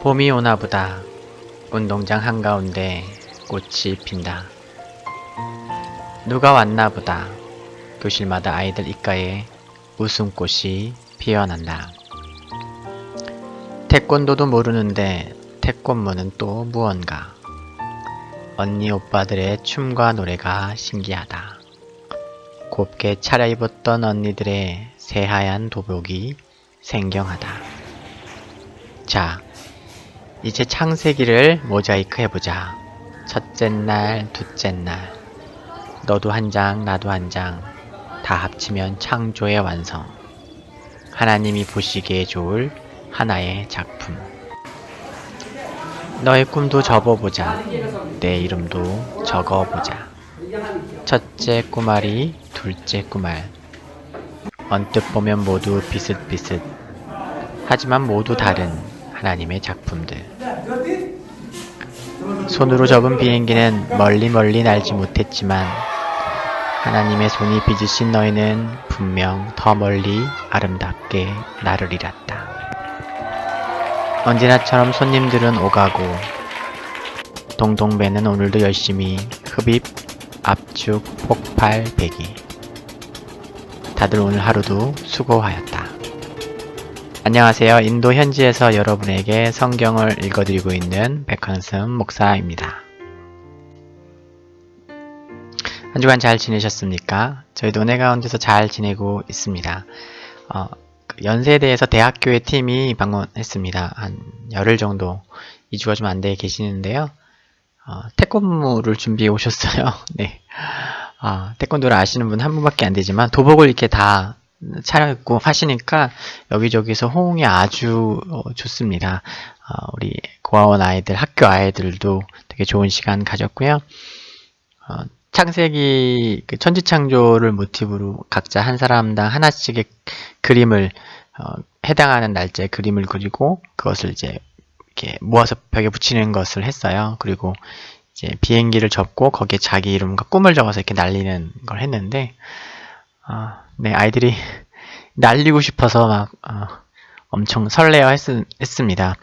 봄이 오나보다. 운동장 한가운데 꽃이 핀다. 누가 왔나보다. 교실마다 아이들 입가에 웃음꽃이 피어난다. 태권도도 모르는데 태권무는 또 무언가. 언니 오빠들의 춤과 노래가 신기하다. 곱게 차려입었던 언니들의 새하얀 도복이 생경하다. 자, 이제 창세기를 모자이크 해보자. 첫째 날, 둘째 날. 너도 한 장, 나도 한 장. 다 합치면 창조의 완성. 하나님이 보시기에 좋을 하나의 작품. 너의 꿈도 접어보자. 내 이름도 적어보자. 첫째 꾸말이 둘째 꾸말. 언뜻 보면 모두 비슷비슷. 하지만 모두 다른 하나님의 작품들. 손으로 접은 비행기는 멀리 날지 못했지만 하나님의 손이 빚으신 너희는 분명 더 멀리 아름답게 나를 이랐다. 언제나처럼 손님들은 오가고 동동배는 오늘도 열심히 흡입, 압축, 폭발, 배기. 다들 오늘 하루도 수고하였다. 안녕하세요. 인도 현지에서 여러분에게 성경을 읽어드리고 있는 백한승 목사입니다. 한 주간 잘 지내셨습니까? 저희도 은혜 가운데서 잘 지내고 있습니다. 연세대에서 대학교의 팀이 방문했습니다. 한 열흘 정도, 2주가 좀 안 돼 계시는데요. 태권무를 준비해 오셨어요. 네. 태권도를 아시는 분 한 분밖에 안 되지만 도복을 이렇게 다 차려입고 하시니까 여기저기서 호응이 아주 좋습니다. 우리 고아원 아이들, 학교 아이들도 되게 좋은 시간 가졌고요. 창세기 천지창조를 모티브로 각자 한 사람당 하나씩의 그림을 해당하는 날짜에 그림을 그리고 그것을 이제 이렇게 모아서 벽에 붙이는 것을 했어요. 그리고 이제 비행기를 접고 거기에 자기 이름과 꿈을 적어서 이렇게 날리는 걸 했는데 네, 아이들이 날리고 싶어서 막 엄청 설레어 했습니다.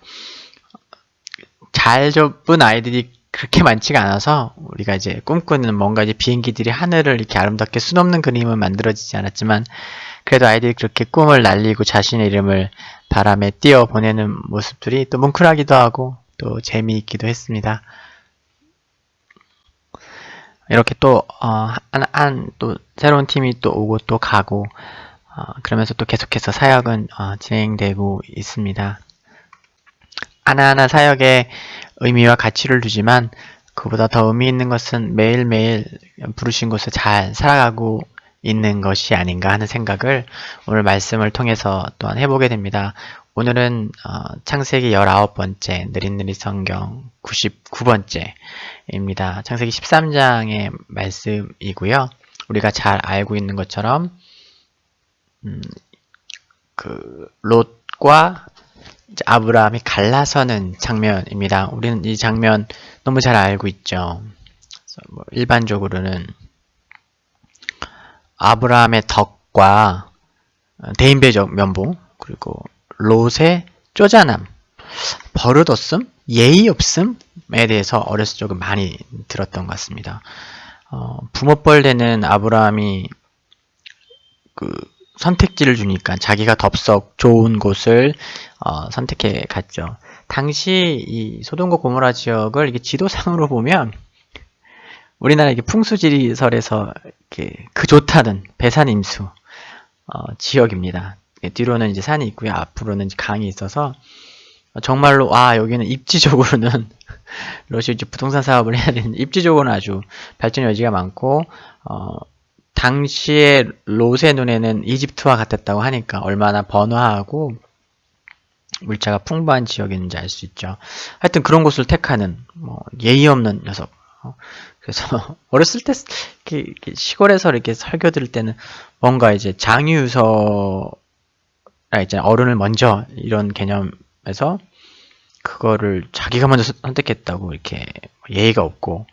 잘 접은 아이들이 그렇게 많지가 않아서 우리가 이제 꿈꾸는 뭔가 이제 비행기들이 하늘을 이렇게 아름답게 수놓는 그림은 만들어지지 않았지만 그래도 아이들이 그렇게 꿈을 날리고 자신의 이름을 바람에 띄워 보내는 모습들이 또 뭉클하기도 하고 또 재미있기도 했습니다. 이렇게 또 또 새로운 팀이 또 오고 또 가고 그러면서 또 계속해서 사역은 진행되고 있습니다. 하나하나 사역에 의미와 가치를 두지만 그보다 더 의미 있는 것은 매일매일 부르신 곳에 잘 살아가고 있는 것이 아닌가 하는 생각을 오늘 말씀을 통해서 또한 해보게 됩니다. 오늘은 창세기 19번째 느릿느릿 성경 99번째입니다. 창세기 13장의 말씀이고요. 우리가 잘 알고 있는 것처럼 롯과 아브라함이 갈라서는 장면입니다. 우리는 이 장면 너무 잘 알고 있죠. 일반적으로는 아브라함의 덕과 대인배적 면봉, 그리고 롯의 쪼잔함, 버릇없음, 예의 없음에 대해서 어렸을 적은 많이 들었던 것 같습니다. 부모뻘 되는 아브라함이 선택지를 주니까 자기가 덥석 좋은 곳을 선택해 갔죠. 당시 이 소돔과 고모라 지역을 이게 지도상으로 보면 우리나라 이게 풍수지리설에서 이렇게 그 좋다는 배산임수 지역입니다. 뒤로는 이제 산이 있고요. 앞으로는 이제 강이 있어서 정말로 여기는 입지적으로는 롯이 이제 부동산 사업을 해야 되는 입지적으로는 아주 발전 여지가 많고 당시에 롯의 눈에는 이집트와 같았다고 하니까 얼마나 번화하고 물자가 풍부한 지역인지 알 수 있죠. 하여튼 그런 곳을 택하는 예의 없는 녀석. 그래서 어렸을 때 이렇게 시골에서 이렇게 설교 들을 때는 뭔가 이제 장유유서 있잖아요. 어른을 먼저 이런 개념에서 그거를 자기가 먼저 선택했다고 이렇게 예의가 없고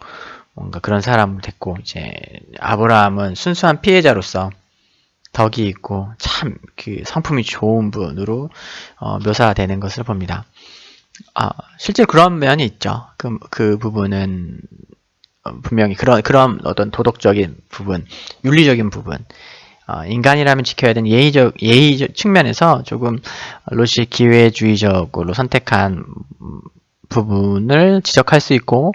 뭔가 그런 사람을 됐고 이제 아브라함은 순수한 피해자로서 덕이 있고 참 그 성품이 좋은 분으로 묘사되는 것을 봅니다. 실제 그런 면이 있죠. 그 부분은 분명히 그런 어떤 도덕적인 부분, 윤리적인 부분, 인간이라면 지켜야 되는 예의 측면에서 조금 롯이 기회주의적으로 선택한 부분을 지적할 수 있고,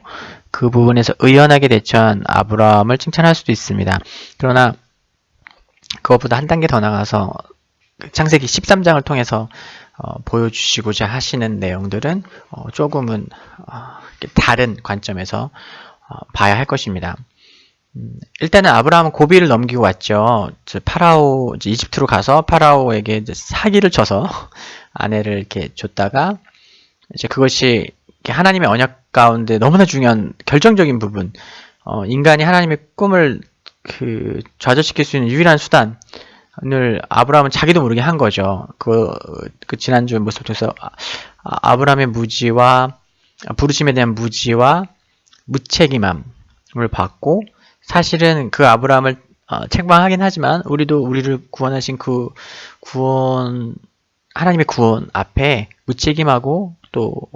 그 부분에서 의연하게 대처한 아브라함을 칭찬할 수도 있습니다. 그러나 그것보다 한 단계 더 나가서 창세기 13장을 통해서 보여주시고자 하시는 내용들은 조금은 다른 관점에서 봐야 할 것입니다. 일단은 아브라함은 고비를 넘기고 왔죠. 파라오, 이집트로 가서 파라오에게 이제 사기를 쳐서 아내를 이렇게 줬다가, 이제 그것이 하나님의 언약 가운데 너무나 중요한 결정적인 부분, 인간이 하나님의 꿈을 좌절시킬 수 있는 유일한 수단을 아브라함은 자기도 모르게 한 거죠. 그 지난주 모습 통해서 아브라함의 부르심에 대한 무지와 무책임함을 받고, 사실은 그 아브라함을 책망하긴 하지만 우리를 구원하신 하나님의 구원 앞에 무책임하고 또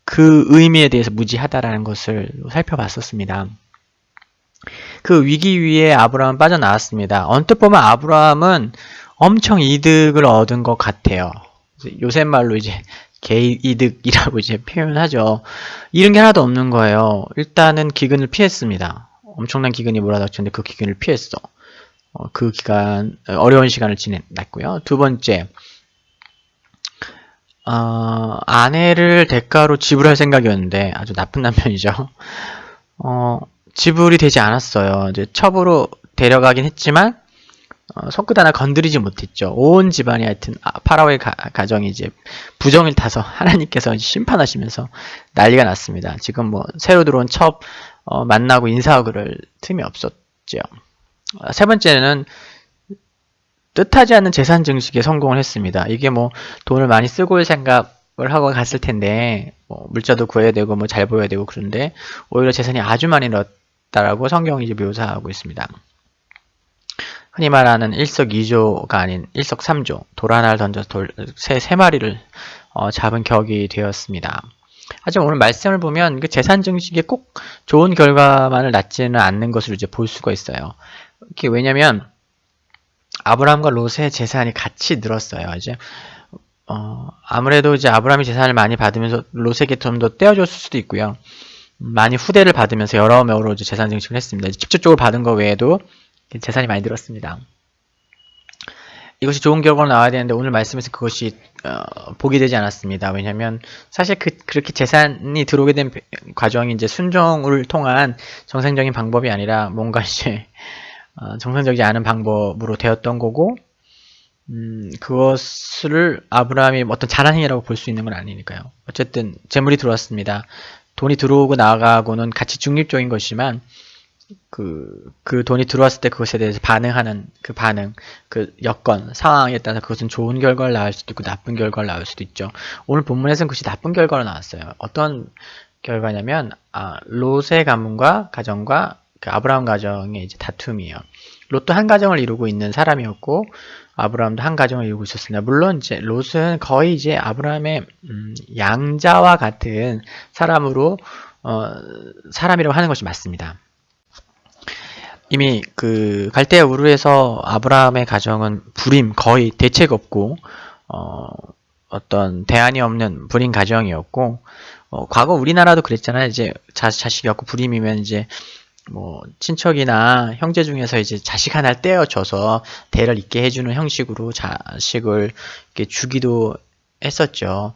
그 의미에 대해서 무지하다라는 것을 살펴봤었습니다. 그 위기 위에 아브라함은 빠져나왔습니다. 언뜻 보면 아브라함은 엄청 이득을 얻은 것 같아요. 요새 말로 이제 개이득이라고 이제 표현하죠. 잃은 게 하나도 없는 거예요. 일단은 기근을 피했습니다. 엄청난 기근이 몰아닥쳤는데 그 기근을 피했어. 그 기간, 어려운 시간을 지냈고요. 두 번째, 아내를 대가로 지불할 생각이었는데 아주 나쁜 남편이죠. 지불이 되지 않았어요. 이제 첩으로 데려가긴 했지만 손끝 하나 건드리지 못했죠. 온 집안이 하여튼 파라오의 가정이 이제 부정을 타서 하나님께서 심판하시면서 난리가 났습니다. 지금 뭐 새로 들어온 첩 만나고 인사하고 그럴 틈이 없었죠. 세 번째는 뜻하지 않는 재산 증식에 성공을 했습니다. 이게 뭐 돈을 많이 쓰고 올 생각을 하고 갔을 텐데 뭐 물자도 구해야 되고 뭐 잘 보여야 되고, 그런데 오히려 재산이 아주 많이 늘었다라고 성경이 이제 묘사하고 있습니다. 흔히 말하는 일석이조가 아닌 일석삼조, 돌 하나를 던져서 새 3마리를 잡은 격이 되었습니다. 하지만 오늘 말씀을 보면 그 재산 증식에 꼭 좋은 결과만을 낳지는 않는 것을 이제 볼 수가 있어요. 왜냐면 아브라함과 롯의 재산이 같이 늘었어요. 이제 아무래도 이제 아브라함이 재산을 많이 받으면서 롯에게 좀 더 떼어줬을 수도 있고요. 많이 후대를 받으면서 여러 명으로 이제 재산 증식을 했습니다. 직접적으로 받은 것 외에도 재산이 많이 늘었습니다. 이것이 좋은 결과로 나와야 되는데 오늘 말씀에서 그것이 보게 되지 않았습니다. 왜냐하면 사실 그렇게 재산이 들어오게 된 과정이 이제 순종을 통한 정상적인 방법이 아니라 뭔가 이제 정상적이지 않은 방법으로 되었던 거고, 그것을 아브라함이 어떤 잘한 행위라고 볼 수 있는 건 아니니까요. 어쨌든 재물이 들어왔습니다. 돈이 들어오고 나가고는 같이 중립적인 것이지만 그 돈이 들어왔을 때 그것에 대해서 반응하는 그 반응, 그 여건, 상황에 따라서 그것은 좋은 결과를 낳을 수도 있고 나쁜 결과를 낳을 수도 있죠. 오늘 본문에서는 그것이 나쁜 결과로 나왔어요. 어떤 결과냐면 롯의 가문과 가정과 그 아브라함 가정의 이제 다툼이에요. 롯도 한 가정을 이루고 있는 사람이었고 아브라함도 한 가정을 이루고 있었습니다. 물론 이제 롯은 거의 이제 아브라함의 양자와 같은 사람이라고 하는 것이 맞습니다. 이미 그 갈대아 우르에서 아브라함의 가정은 거의 대책 없고 어떤 대안이 없는 불임 가정이었고, 과거 우리나라도 그랬잖아요. 이제 자식이 없고 불임이면 이제 뭐 친척이나 형제 중에서 이제 자식 하나를 떼어줘서 대를 잇게 해주는 형식으로 자식을 이렇게 주기도 했었죠.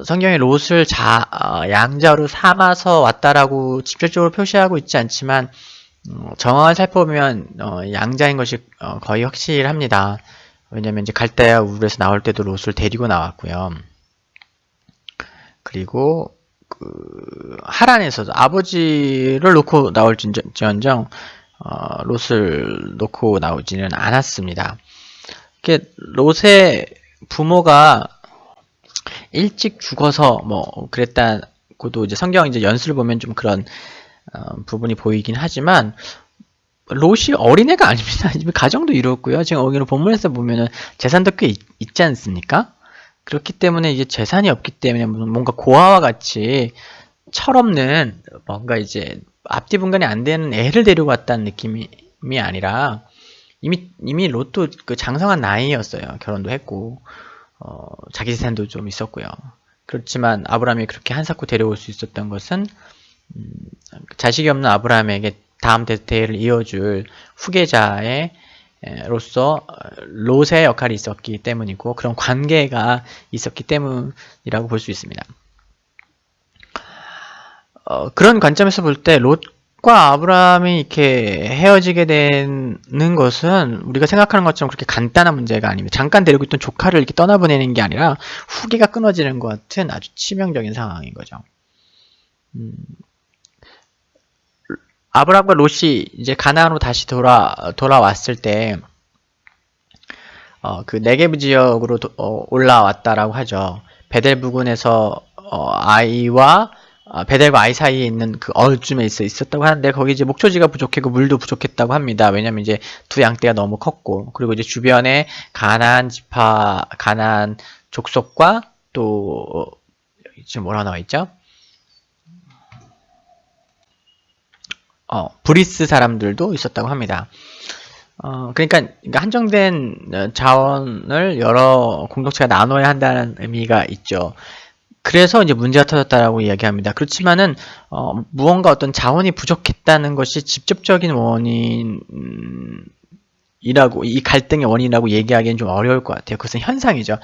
성경이 롯을 양자로 삼아서 왔다라고 직접적으로 표시하고 있지 않지만 정황을 살펴보면 양자인 것이 거의 확실합니다. 왜냐면 이제 갈대아 우르에서 나올 때도 롯을 데리고 나왔고요. 그리고 하란에서도 아버지를 놓고 나올지언정 롯을 놓고 나오지는 않았습니다. 롯의 부모가 일찍 죽어서 뭐 그랬다고도 이제 성경 이제 연수를 보면 좀 그런 부분이 보이긴 하지만 롯이 어린애가 아닙니다. 이미 가정도 이루었고요. 지금 여기는 본문에서 보면은 재산도 꽤 있지 않습니까? 그렇기 때문에 이제 재산이 없기 때문에 뭔가 고아와 같이 철없는 뭔가 이제 앞뒤 분간이 안 되는 애를 데리고 왔다는 느낌이 아니라 이미 롯도 그 장성한 나이였어요. 결혼도 했고 자기 재산도 좀 있었고요. 그렇지만 아브라함이 그렇게 한사코 데려올 수 있었던 것은 자식이 없는 아브라함에게 다음 대를 이어줄 후계자의 로서 롯의 역할이 있었기 때문이고 그런 관계가 있었기 때문이라고 볼 수 있습니다. 그런 관점에서 볼 때 롯과 아브라함이 이렇게 헤어지게 되는 것은 우리가 생각하는 것처럼 그렇게 간단한 문제가 아닙니다. 잠깐 데리고 있던 조카를 이렇게 떠나보내는 게 아니라 후계가 끊어지는 것 같은 아주 치명적인 상황인 거죠. 아브라함과 롯이 이제 가나안으로 다시 돌아왔을 때 그 네게브 지역으로 올라왔다라고 하죠. 베델 부근에서 베델과 아이 사이에 있는 그 어쯤에 있었다고 하는데 거기 이제 목초지가 부족했고 물도 부족했다고 합니다. 왜냐면 이제 두 양떼가 너무 컸고 그리고 이제 주변에 가나안 족속과 또 지금 뭐라 나와 있죠? 브리스 사람들도 있었다고 합니다. 그러니까 한정된 자원을 여러 공동체가 나눠야 한다는 의미가 있죠. 그래서 이제 문제가 터졌다라고 이야기합니다. 그렇지만은 무언가 어떤 자원이 부족했다는 것이 직접적인 원인이라고 이 갈등의 원인이라고 얘기하기는 좀 어려울 것 같아요. 그것은 현상이죠.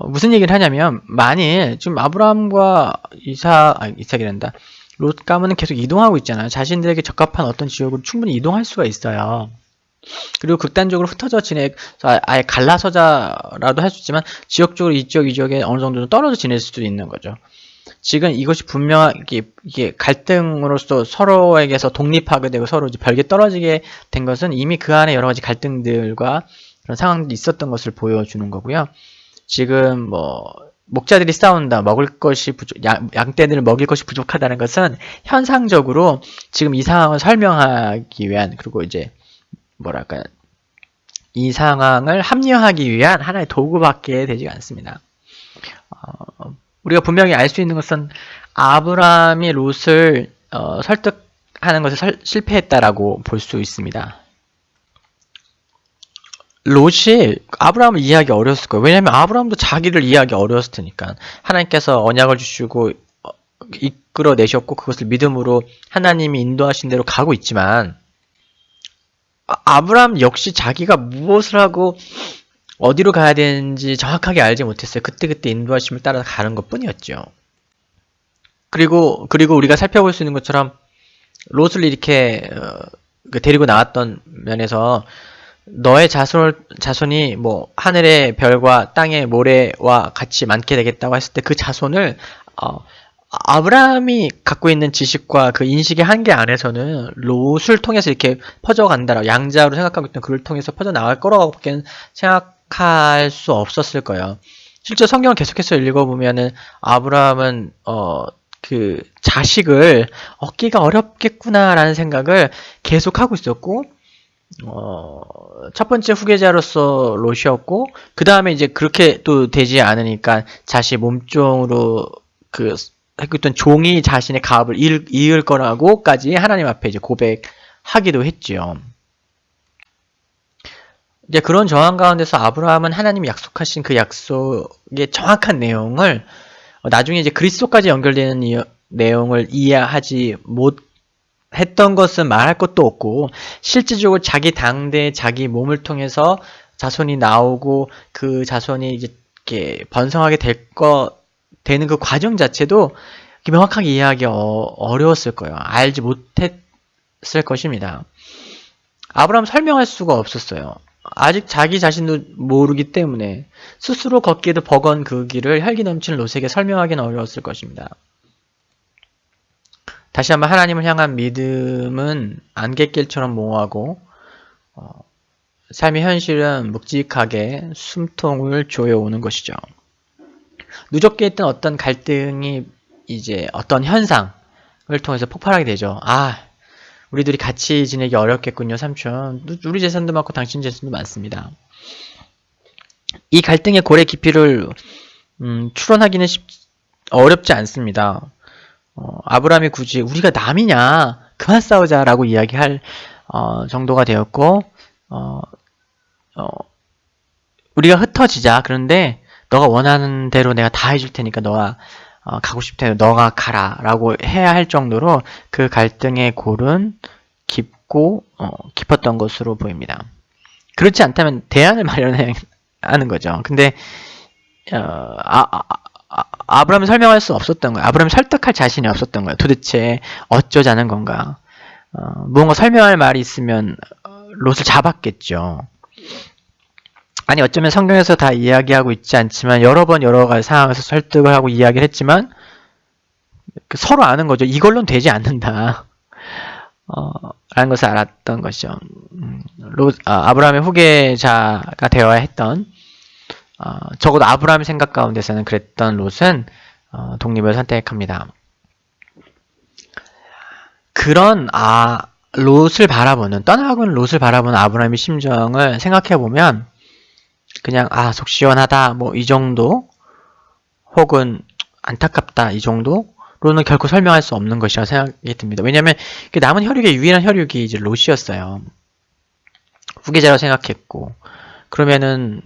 무슨 얘기를 하냐면 만일 지금 아브라함과 이삭이란다. 롯 가문은 계속 이동하고 있잖아요. 자신들에게 적합한 어떤 지역으로 충분히 이동할 수가 있어요. 그리고 극단적으로 흩어져 아예 갈라서자라도 할 수 있지만 지역적으로 이쪽 이쪽에 어느 정도 떨어져 지낼 수도 있는 거죠. 지금 이것이 분명하게 이게 갈등으로서 서로에게서 독립하게 되고 서로 이제 별개 떨어지게 된 것은 이미 그 안에 여러 가지 갈등들과 그런 상황들이 있었던 것을 보여주는 거고요. 지금 뭐 목자들이 싸운다, 양떼들을 먹일 것이 부족하다는 것은 현상적으로 지금 이 상황을 설명하기 위한 그리고 이제 뭐랄까요, 이 상황을 합리화하기 위한 하나의 도구밖에 되지 않습니다. 우리가 분명히 알 수 있는 것은 아브라함이 롯을 설득하는 것에 실패했다라고 볼 수 있습니다. 롯이 아브라함을 이해하기 어려웠을 거예요. 왜냐하면 아브라함도 자기를 이해하기 어려웠을 테니까. 하나님께서 언약을 주시고 이끌어내셨고 그것을 믿음으로 하나님이 인도하신 대로 가고 있지만 아브라함 역시 자기가 무엇을 하고 어디로 가야 되는지 정확하게 알지 못했어요. 그때그때 인도하심을 따라 가는 것 뿐이었죠. 그리고 우리가 살펴볼 수 있는 것처럼 롯을 이렇게 데리고 나왔던 면에서 너의 자손이 뭐 하늘의 별과 땅의 모래와 같이 많게 되겠다고 했을 때 그 자손을 아브라함이 갖고 있는 지식과 그 인식의 한계 안에서는 롯을 통해서 이렇게 퍼져간다라고 양자로 생각하고 있던 그를 통해서 퍼져나갈 거라고밖에 생각할 수 없었을 거예요. 실제 성경을 계속해서 읽어보면은 아브라함은 그 자식을 얻기가 어렵겠구나라는 생각을 계속하고 있었고 첫 번째 후계자로서 롯이었고 그 다음에 이제 그렇게 또 되지 않으니까 자신의 몸종으로 하고 있던 종이 자신의 가업을 이을 거라고까지 하나님 앞에 이제 고백하기도 했지요. 이제 그런 정황 가운데서 아브라함은 하나님이 약속하신 그 약속의 정확한 내용을 나중에 이제 그리스도까지 연결되는 내용을 이해하지 못했던 것은 말할 것도 없고 실질적으로 자기 당대 자기 몸을 통해서 자손이 나오고 그 자손이 이제 이렇게 번성하게 되는 그 과정 자체도 명확하게 이해하기 어려웠을 거예요. 알지 못했을 것입니다. 아브라함 설명할 수가 없었어요. 아직 자기 자신도 모르기 때문에 스스로 걷기에도 버거운 그 길을 혈기 넘치는 롯에게 설명하기는 어려웠을 것입니다. 다시 한번 하나님을 향한 믿음은 안갯길처럼 모호하고 삶의 현실은 묵직하게 숨통을 조여오는 것이죠. 누적돼 있던 어떤 갈등이 이제 어떤 현상을 통해서 폭발하게 되죠. 우리들이 같이 지내기 어렵겠군요, 삼촌. 우리 재산도 많고 당신 재산도 많습니다. 이 갈등의 골의 깊이를 추론하기는 어렵지 않습니다. 아브라함이 굳이 우리가 남이냐 그만 싸우자라고 이야기할 정도가 되었고 우리가 흩어지자. 그런데 너가 원하는 대로 내가 다 해줄 테니까 너가 가고 싶대 너가 가라 라고 해야 할 정도로 그 갈등의 골은 깊고 깊었던 것으로 보입니다. 그렇지 않다면 대안을 마련해야 하는 거죠. 근데 아브라함이 설명할 수 없었던 거예요. 아브라함이 설득할 자신이 없었던 거예요. 도대체 어쩌자는 건가. 무언가 설명할 말이 있으면 롯을 잡았겠죠. 아니 어쩌면 성경에서 다 이야기하고 있지 않지만 여러 번 여러 가지 상황에서 설득을 하고 이야기를 했지만 서로 아는 거죠. 이걸로는 되지 않는다. 라는 것을 알았던 것이죠. 아브라함의 후계자가 되어야 했던 적어도 아브라함의 생각 가운데서는 그랬던 롯은 독립을 선택합니다. 그런 롯을 바라보는 떠나가는 롯을 바라보는 아브라함의 심정을 생각해보면 그냥 속 시원하다 뭐 이 정도 혹은 안타깝다 이 정도로는 결코 설명할 수 없는 것이라고 생각이 듭니다. 왜냐하면 남은 혈육의 유일한 혈육이 이제 롯이었어요. 후계자라고 생각했고 그러면은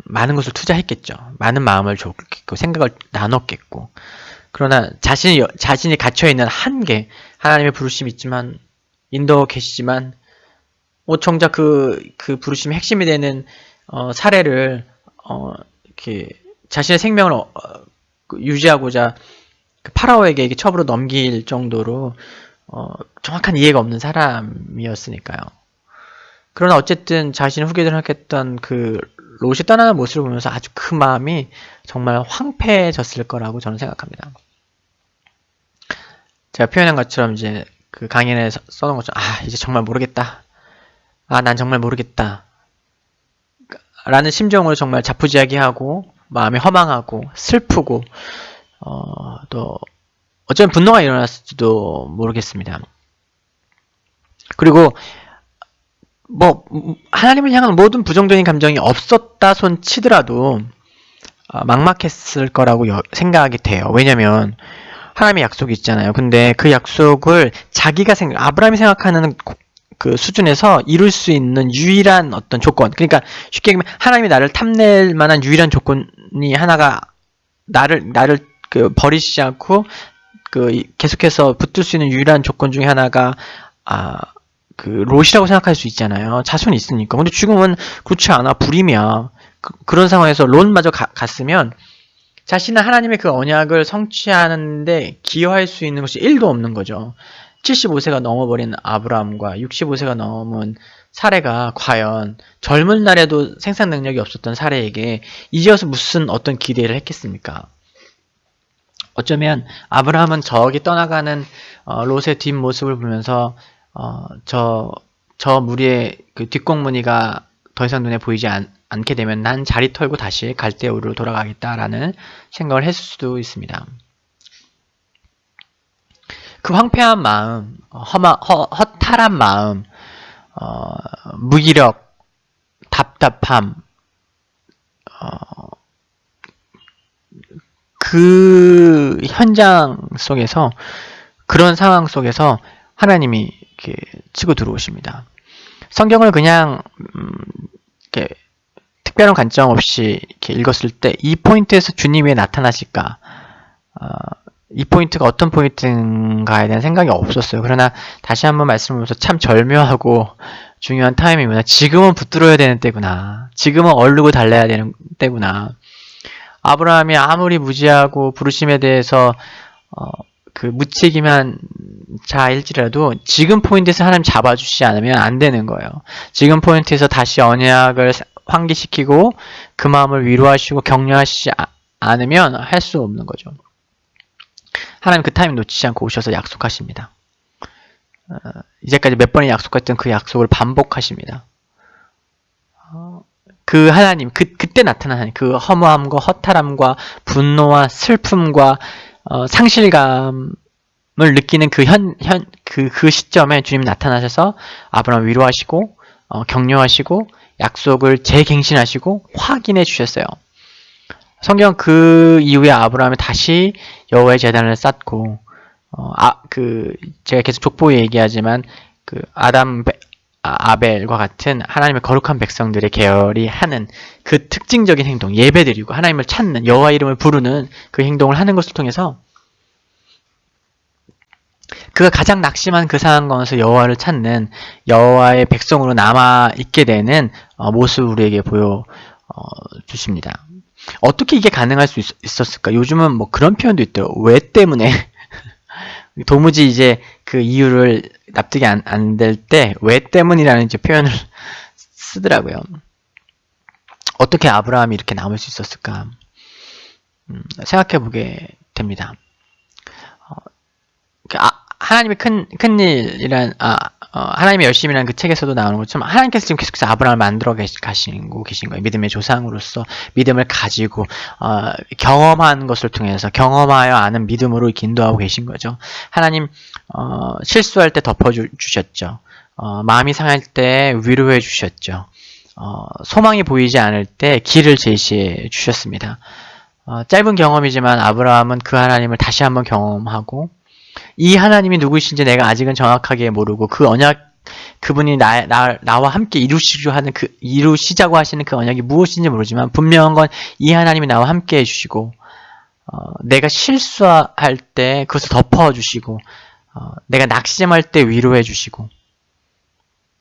많은 것을 투자했겠죠. 많은 마음을 줬겠고 생각을 나눴겠고 그러나 자신이 갇혀있는 한계 하나님의 부르심이 있지만 인도 계시지만 정작 그 부르심의 핵심이 되는 사례를 이렇게 자신의 생명을 유지하고자 파라오에게 첩으로 넘길 정도로 정확한 이해가 없는 사람이었으니까요. 그러나 어쨌든 자신의 후계자를 했던 그 롯이 떠나는 모습을 보면서 아주 그 마음이 정말 황폐해졌을 거라고 저는 생각합니다. 제가 표현한 것처럼 이제 그 강연에 써놓은 것처럼 이제 정말 모르겠다. 난 정말 모르겠다. 라는 심정으로 정말 자포자기하고 마음이 허망하고 슬프고 또 어쩌면 분노가 일어났을지도 모르겠습니다. 그리고 하나님을 향한 모든 부정적인 감정이 없었다 손 치더라도 막막했을 거라고 생각이 돼요. 왜냐면 하나님의 약속이 있잖아요. 근데 그 약속을 아브라함이 생각하는 그 수준에서 이룰 수 있는 유일한 어떤 조건. 그러니까 쉽게 얘기하면 하나님이 나를 탐낼 만한 유일한 조건이 하나가 나를 버리시지 않고 계속해서 붙들 수 있는 유일한 조건 중에 하나가 롯이라고 생각할 수 있잖아요. 자손이 있으니까. 근데 지금은 그렇지 않아. 불임이야. 그런 상황에서 롯마저 갔으면 자신은 하나님의 그 언약을 성취하는데 기여할 수 있는 것이 1도 없는 거죠. 75세가 넘어버린 아브라함과 65세가 넘은 사례가 과연 젊은 날에도 생산 능력이 없었던 사례에게 이제 와서 무슨 어떤 기대를 했겠습니까? 어쩌면 아브라함은 저기 떠나가는 롯의 뒷모습을 보면서 저 무리의 그 뒷공무니가 더 이상 눈에 보이지 않게 되면 난 자리 털고 다시 갈대우르로 돌아가겠다라는 생각을 했을 수도 있습니다. 그 황폐한 마음, 허탈한 마음, 무기력, 답답함, 그 현장 속에서 그런 상황 속에서 하나님이 이렇게 치고 들어오십니다. 성경을 그냥 이렇게 특별한 관점 없이 이렇게 읽었을 때 이 포인트에서 주님이 왜 나타나실까? 이 포인트가 어떤 포인트인가에 대한 생각이 없었어요. 그러나 다시 한번 말씀드리면서 참 절묘하고 중요한 타이밍이구나. 지금은 붙들어야 되는 때구나. 지금은 얼르고 달래야 되는 때구나. 아브라함이 아무리 무지하고 부르심에 대해서 그 무책임한 자일지라도 지금 포인트에서 하나님 잡아주시지 않으면 안 되는 거예요. 지금 포인트에서 다시 언약을 환기시키고 그 마음을 위로하시고 격려하시지 않으면 할 수 없는 거죠. 하나님 그 타이밍 놓치지 않고 오셔서 약속하십니다. 이제까지 몇 번의 약속했던 그 약속을 반복하십니다. 그 하나님, 그때 나타난 하나님, 그 허무함과 허탈함과 분노와 슬픔과 상실감을 느끼는 그 시점에 주님이 나타나셔서 아브라함을 위로하시고, 격려하시고, 약속을 재갱신하시고, 확인해 주셨어요. 성경 그 이후에 아브라함이 다시 여호와의 제단을 쌓고, 제가 계속 족보 얘기하지만, 아벨과 같은 하나님의 거룩한 백성들의 계열이 하는 그 특징적인 행동, 예배드리고 하나님을 찾는, 여호와 이름을 부르는 그 행동을 하는 것을 통해서 그가 가장 낙심한 그 상황 가운데서 여호와를 찾는 여호와의 백성으로 남아있게 되는 모습을 우리에게 보여주십니다. 어떻게 이게 가능할 수 있었을까? 요즘은 뭐 그런 표현도 있대요. 왜 때문에? 도무지 이제 그 이유를 납득이 안 될 때 왜 때문이라는 이제 표현을 쓰더라고요. 어떻게 아브라함이 이렇게 남을 수 있었을까? 생각해 보게 됩니다. 하나님의 큰일이란, 하나님의 열심이라는 그 책에서도 나오는 것처럼 하나님께서 지금 계속해서 아브라함을 만들어 계신 거예요. 믿음의 조상으로서 믿음을 가지고 경험한 것을 통해서 경험하여 아는 믿음으로 인도하고 계신 거죠. 하나님 실수할 때 덮어주셨죠. 마음이 상할 때 위로해 주셨죠. 소망이 보이지 않을 때 길을 제시해 주셨습니다. 짧은 경험이지만 아브라함은 그 하나님을 다시 한번 경험하고, 이 하나님이 누구이신지 내가 아직은 정확하게 모르고 그 언약, 그분이 나와 함께 이루시자고 하시는 그 언약이 무엇인지 모르지만 분명한 건 이 하나님이 나와 함께 해주시고, 내가 실수할 때 그것을 덮어주시고, 내가 낙심할 때 위로해 주시고,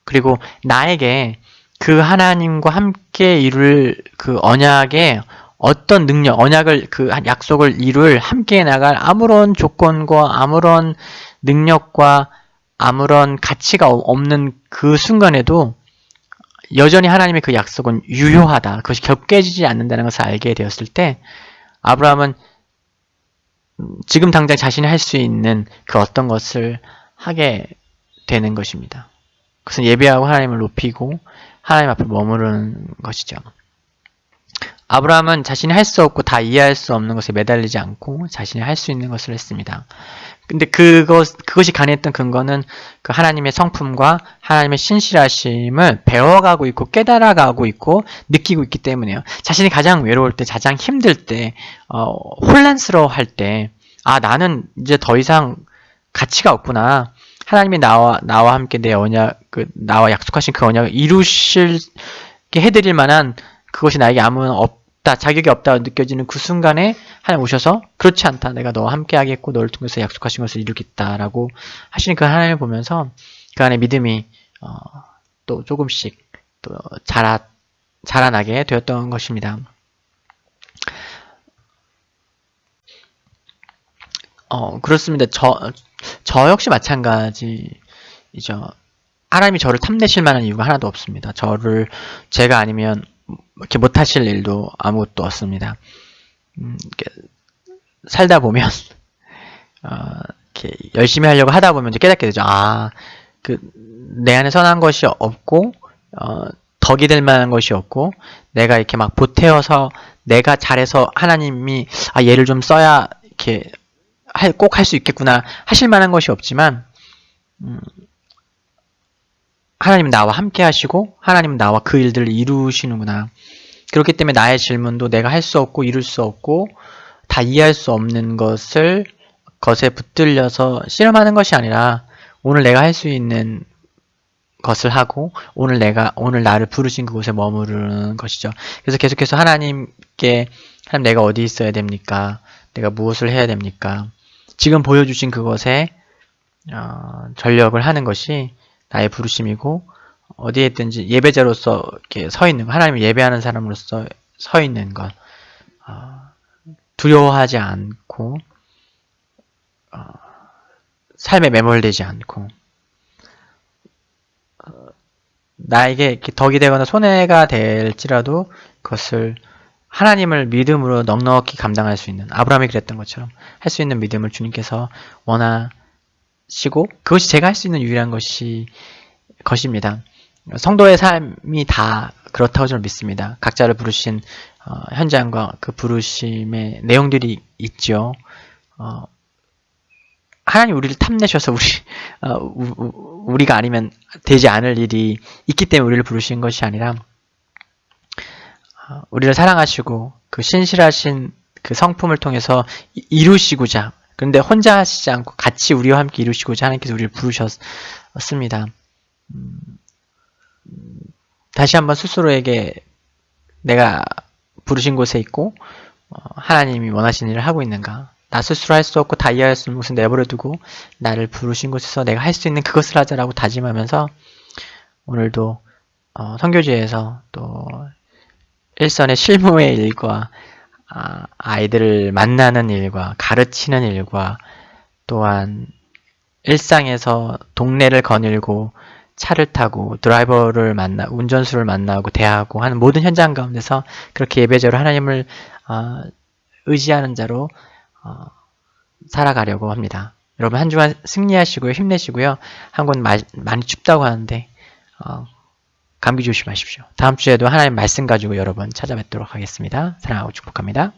그리고 나에게 그 하나님과 함께 이룰 그 언약의 어떤 능력, 언약을, 그 약속을 이룰, 함께 나갈 아무런 조건과 아무런 능력과 아무런 가치가 없는 그 순간에도 여전히 하나님의 그 약속은 유효하다. 그것이 겹깨지지 않는다는 것을 알게 되었을 때, 아브라함은 지금 당장 자신이 할 수 있는 그 어떤 것을 하게 되는 것입니다. 그것은 예배하고 하나님을 높이고 하나님 앞에 머무르는 것이죠. 아브라함은 자신이 할 수 없고 다 이해할 수 없는 것에 매달리지 않고 자신이 할 수 있는 것을 했습니다. 근데 그것이 가능했던 근거는 그 하나님의 성품과 하나님의 신실하심을 배워가고 있고 깨달아가고 있고 느끼고 있기 때문이에요. 자신이 가장 외로울 때, 가장 힘들 때, 혼란스러워할 때, 나는 이제 더 이상 가치가 없구나. 하나님이 나와 함께 내 언약, 나와 약속하신 그 언약을 이루시게 해드릴 만한 그것이 나에게 아무런 없다, 자격이 없다고 느껴지는 그 순간에 하나님 오셔서 그렇지 않다, 내가 너와 함께 하겠고 너를 통해서 약속하신 것을 이루겠다라고 하시는 그 하나님을 보면서 그 안에 믿음이 또 조금씩 또 자라나게 되었던 것입니다. 그렇습니다. 저 역시 마찬가지이죠. 하나님이 저를 탐내실 만한 이유가 하나도 없습니다. 제가 아니면 이렇게 못하실 일도 아무것도 없습니다. 이렇게 살다 보면, 이렇게 열심히 하려고 하다 보면 이제 깨닫게 되죠. 내 안에 선한 것이 없고, 덕이 될 만한 것이 없고, 내가 이렇게 막 보태어서 내가 잘해서 하나님이, 얘를 좀 써야 이렇게 꼭 할 수 있겠구나 하실 만한 것이 없지만, 하나님은 나와 함께 하시고 하나님은 나와 그 일들을 이루시는구나. 그렇기 때문에 나의 질문도 내가 할 수 없고 이룰 수 없고 다 이해할 수 없는 것에 붙들려서 씨름하는 것이 아니라 오늘 내가 할 수 있는 것을 하고 오늘 나를 부르신 그곳에 머무르는 것이죠. 그래서 계속해서 하나님께, 하나님 내가 어디 있어야 됩니까? 내가 무엇을 해야 됩니까? 지금 보여주신 그것에 전력을 하는 것이 나의 부르심이고, 어디에 있든지 예배자로서 이렇게 서 있는 것, 하나님을 예배하는 사람으로서 서 있는 것, 두려워하지 않고, 삶에 매몰되지 않고, 나에게 이렇게 덕이 되거나 손해가 될지라도 그것을 하나님을 믿음으로 넉넉히 감당할 수 있는, 아브라함이 그랬던 것처럼 할 수 있는 믿음을 주님께서 원하시고, 그것이 제가 할 수 있는 유일한 것입니다. 성도의 삶이 다 그렇다고 저는 믿습니다. 각자를 부르신 현장과 그 부르심의 내용들이 있죠. 하나님 우리를 탐내셔서 우리가 아니면 되지 않을 일이 있기 때문에 우리를 부르신 것이 아니라 우리를 사랑하시고 그 신실하신 그 성품을 통해서 이루시고자, 그런데 혼자 하시지 않고 같이 우리와 함께 이루시고자 하나님께서 우리를 부르셨습니다. 다시 한번 스스로에게 내가 부르신 곳에 있고 하나님이 원하시는 일을 하고 있는가, 나 스스로 할 수 없고 다 이해할 수 없는 것을 내버려두고 나를 부르신 곳에서 내가 할 수 있는 그것을 하자라고 다짐하면서 오늘도 선교지에서 또 일선의 실무의 일과 아이들을 만나는 일과 가르치는 일과 또한 일상에서 동네를 거닐고 차를 타고 드라이버를 운전수를 만나고 대하고 하는 모든 현장 가운데서 그렇게 예배자로 하나님을 의지하는 자로 살아가려고 합니다. 여러분 한 주간 승리하시고요. 힘내시고요. 한국은 많이 춥다고 하는데 감기 조심하십시오. 다음 주에도 하나님 말씀 가지고 여러분 찾아뵙도록 하겠습니다. 사랑하고 축복합니다.